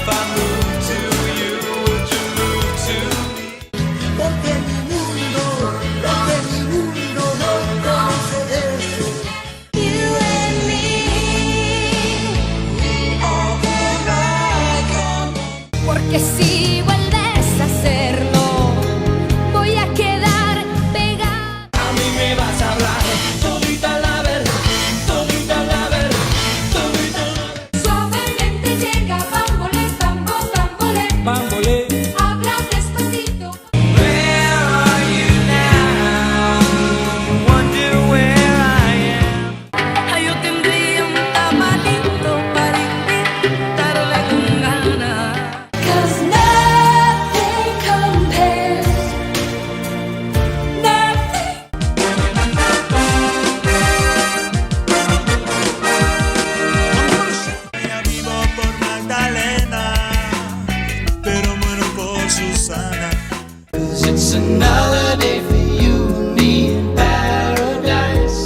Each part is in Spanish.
if I move to you, would you move to me? Porque mi mundo no conoce eso. You and me, all the night. Porque si vuelves a hacerlo, voy a quedar pegada. A mí me vas a hablar todita la verdad, todita la verdad, todita la verdad. Suavemente llega, bambole, bambo, bambole. Bambole. Habla despacito. Where are you now? Wonder where I am. Ay, yo tendría un tamalito para invitarle con ganas. 'Cause nothing compares, nothing. Ya vivo por Magdalena, pero muero por Susana. 'Cause it's another day for you and me in paradise.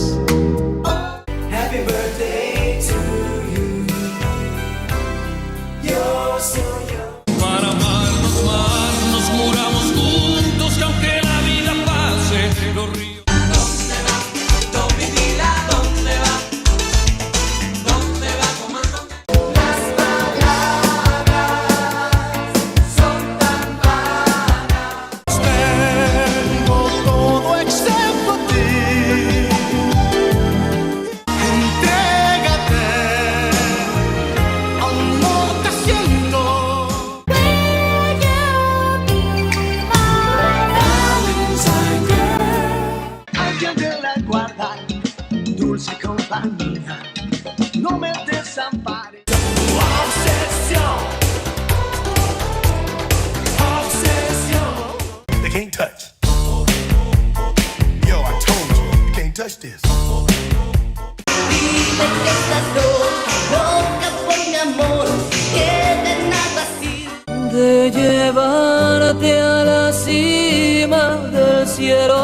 Happy birthday to you. You're so young. Para amarnos más, nos muramos juntos y aunque la vida pase los ríos. ¿Dónde va? Don mi vida, ¿dónde va? ¿Dónde va, comandante? Las palabras son tan vanas. Tengo todo excepto a ti. Entrégate a un amor que siento. Will you be my Valentine girl. Alguien de la guarda, dulce compañía, no me desampares. Obsesión. Obsesión. They can't touch. Yo, I told you, you can't touch this. Dime que estás loca por mi amor, que de nada sirve. De llevarte a la cima del cielo.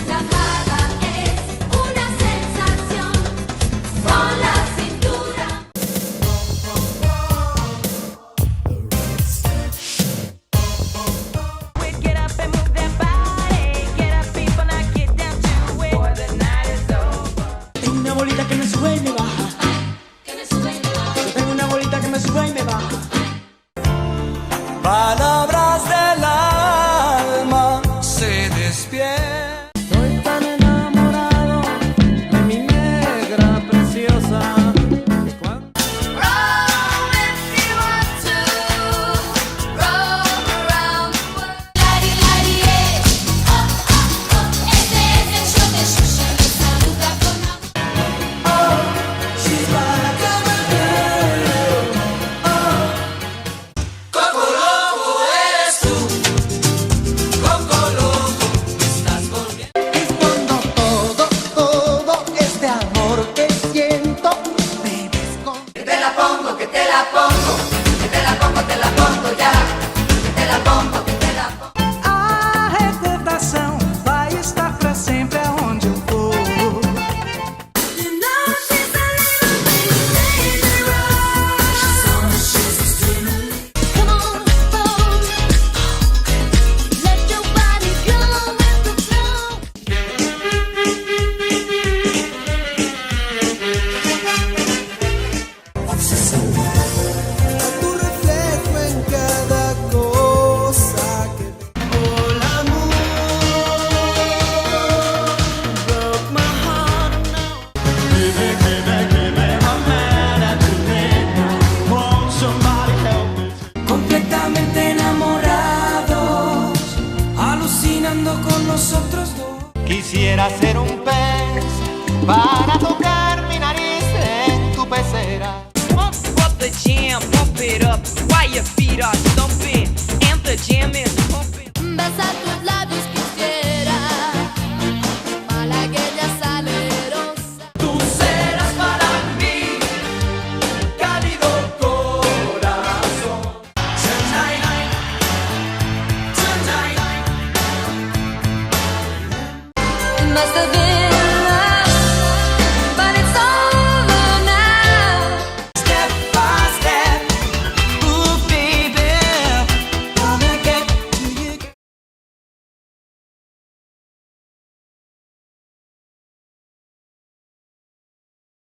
La amada es una sensación con la cintura. Get up and move that body. Get up, people, now get down to it. Boy, the night is over. Tengo una bolita que me sube y me baja. Que me sube y me baja. Tengo una bolita que me sube y me baja. Palabras del alma se despiertan. Estoy tan enamorado de mi negra preciosa. Roll if you want to. Roll around the world. Lari, lari, oh, oh, oh. Este es el show de Xuxa. Me saluda con amor. Oh, she's like a girl. Oh. Coco loco eres tú. Coco loco estás volviendo. Es cuando todo este amor que siento bebes con. Que te la pongo, que te la pongo. Que te la pongo ya. Que te la pongo, que te la pongo. A recordação vai estar pra sempre aonde eu for. You know she's a little bit dangerous. Come on, folks. Let your body go with the flow. Tu reflejo en cada cosa que veo. El amor broke my heart now. Completamente enamorados, alucinando con nosotros dos. Quisiera ser un pez para tocar mi nariz en tu pecera. Pump up the jam, pump it up while your feet are thumping, and the jam is pumping. Besar tus labios quisiera. Malagueña salerosa. Tú serás para mí, cálido corazón. más te ven.